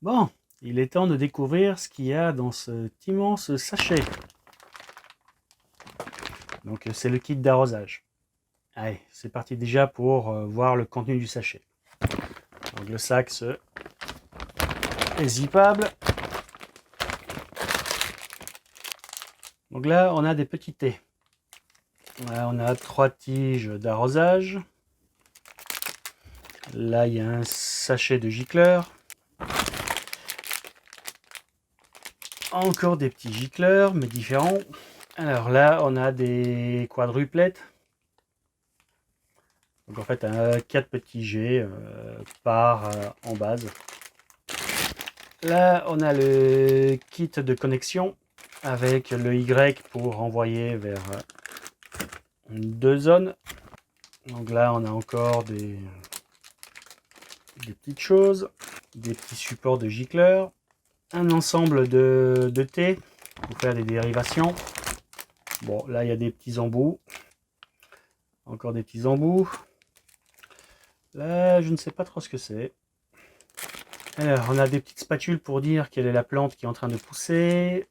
Bon, il est temps de découvrir ce qu'il y a dans cet immense sachet. Donc c'est le kit d'arrosage. Allez, c'est parti déjà pour voir le contenu du sachet. Donc le sac est zippable. Donc là, on a des petits thés. Là, on a 3 tiges d'arrosage. Là, il y a un sachet de gicleurs. Encore des petits gicleurs, mais différents. Alors là, on a des quadruplettes. Donc en fait, 4 petits jets par en base. Là, on a le kit de connexion avec le Y pour envoyer vers 2 zones. Donc là, on a encore des petites choses, des petits supports de gicleurs, un ensemble de thé pour faire des dérivations. Bon, là, il y a des petits embouts. Encore des petits embouts. Là, je ne sais pas trop ce que c'est. Alors, on a des petites spatules pour dire quelle est la plante qui est en train de pousser.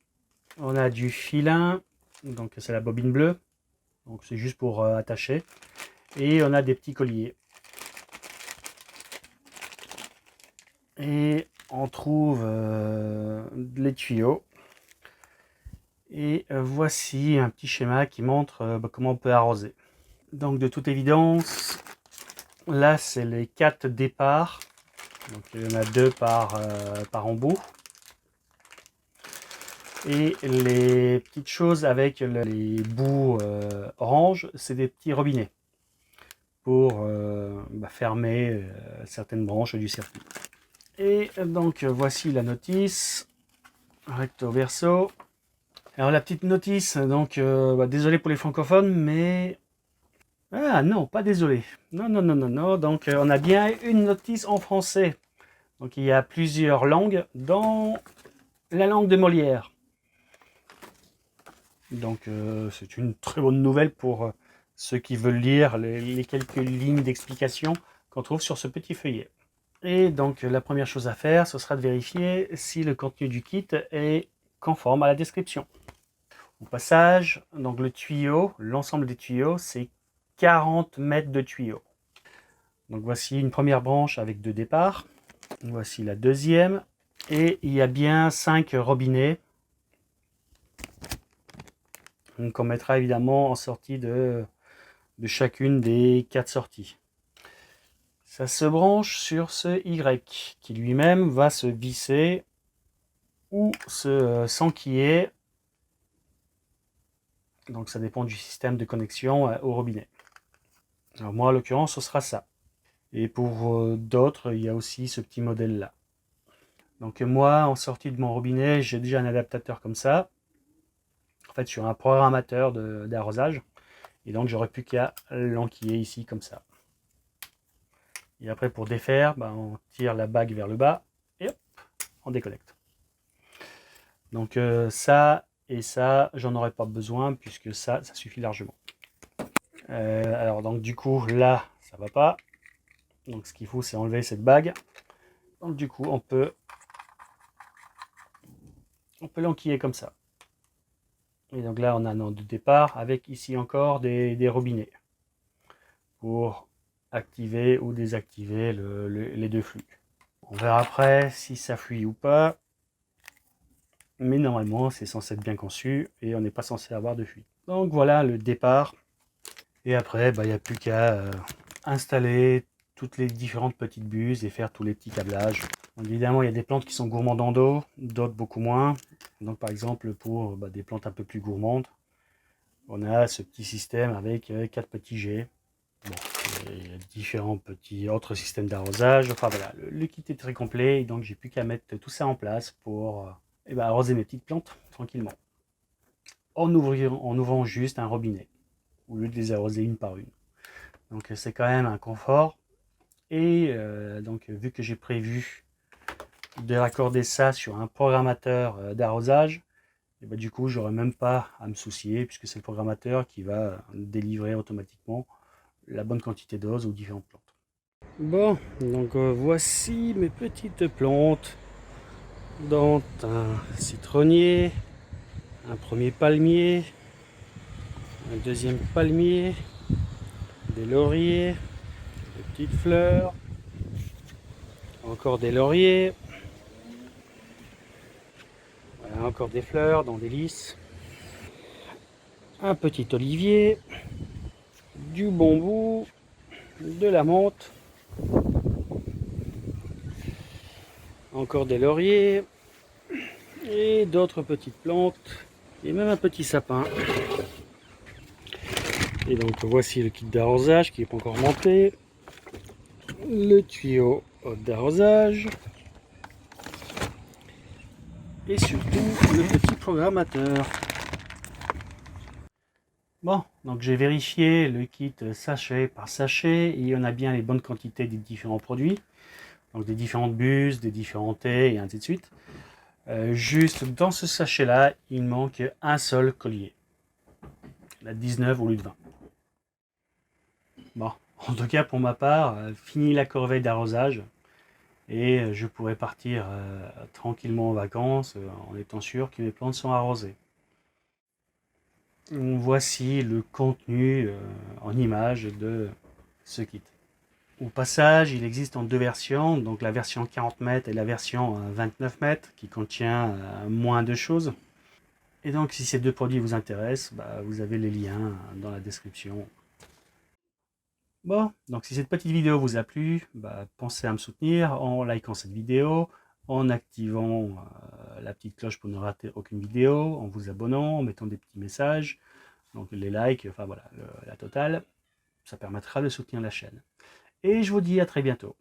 On a du filin, donc c'est la bobine bleue. Donc c'est juste pour attacher. Et on a des petits colliers. Et on trouve les tuyaux. Et voici un petit schéma qui montre comment on peut arroser. Donc de toute évidence, là c'est les 4 départs. Donc il y en a 2 par embout. Et les petites choses avec les bouts orange, c'est des petits robinets pour fermer certaines branches du circuit. Et donc voici la notice, recto verso. Alors la petite notice, donc désolé pour les francophones, mais ah non, pas désolé. Non, non, non, non, non. Donc on a bien une notice en français. Donc il y a plusieurs langues dans la langue de Molière. Donc c'est une très bonne nouvelle pour ceux qui veulent lire les quelques lignes d'explication qu'on trouve sur ce petit feuillet. Et donc la première chose à faire, ce sera de vérifier si le contenu du kit est conforme à la description. Au passage, donc le tuyau, l'ensemble des tuyaux, c'est 40 mètres de tuyaux. Donc voici une première branche avec 2 départs. Voici la deuxième. Et il y a bien 5 robinets qu'on mettra évidemment en sortie de chacune des 4 sorties. Ça se branche sur ce Y qui lui-même va se visser ou se s'enquiller. Donc ça dépend du système de connexion au robinet. Alors moi en l'occurrence ce sera ça. Et pour d'autres il y a aussi ce petit modèle là. Donc moi en sortie de mon robinet j'ai déjà un adaptateur comme ça. En fait sur un programmateur d'arrosage. Et donc j'aurais plus qu'à l'enquiller ici comme ça. Et après pour défaire, on tire la bague vers le bas et hop, on déconnecte. Donc ça et ça, j'en aurais pas besoin puisque ça suffit largement. Alors donc du coup là, ça va pas. Donc ce qu'il faut, c'est enlever cette bague. Donc du coup, on peut l'enquiller comme ça. Et donc là, on a un an de départ avec ici encore des robinets pour activer ou désactiver les 2 flux. On verra après si ça fuit ou pas. Mais normalement, c'est censé être bien conçu et on n'est pas censé avoir de fuite. Donc voilà le départ. Et après, il n'y a plus qu'à installer toutes les différentes petites buses et faire tous les petits câblages. Donc, évidemment, il y a des plantes qui sont gourmandes en eau, d'autres beaucoup moins. Donc par exemple, pour des plantes un peu plus gourmandes, on a ce petit système avec 4 petits jets. Bon, il y a différents petits autres systèmes d'arrosage. Enfin voilà, le kit est très complet, et donc j'ai plus qu'à mettre tout ça en place pour arroser mes petites plantes tranquillement. En ouvrant juste un robinet, au lieu de les arroser une par une. Donc c'est quand même un confort. Et donc vu que j'ai prévu de raccorder ça sur un programmateur d'arrosage, et du coup j'aurai même pas à me soucier puisque c'est le programmateur qui va délivrer automatiquement la bonne quantité de doses aux différentes plantes. Bon, donc voici mes petites plantes. dont un citronnier, un premier palmier, un deuxième palmier, des lauriers, des petites fleurs, encore des lauriers, voilà, encore des fleurs dans des lys, un petit olivier, du bambou, de la menthe, encore des lauriers et d'autres petites plantes et même un petit sapin. Et donc voici le kit d'arrosage qui n'est pas encore monté, le tuyau d'arrosage et surtout le petit programmateur. Bon, donc j'ai vérifié le kit sachet par sachet, il y en a bien les bonnes quantités des différents produits, donc des différentes buses, des différents thés et ainsi de suite. Juste dans ce sachet là, il manque un seul collier, la 19 au lieu de 20. Bon, en tout cas pour ma part, fini la corvée d'arrosage et je pourrais partir tranquillement en vacances en étant sûr que mes plantes sont arrosées. Voici le contenu en images de ce kit. Au passage, il existe en deux versions, donc la version 40 mètres et la version 29 mètres qui contient moins de choses. Et donc si ces deux produits vous intéressent, vous avez les liens dans la description. Bon, donc si cette petite vidéo vous a plu, pensez à me soutenir en likant cette vidéo, en activant la petite cloche pour ne rater aucune vidéo, en vous abonnant, en mettant des petits messages, donc les likes, enfin voilà, la totale, ça permettra de soutenir la chaîne. Et je vous dis à très bientôt.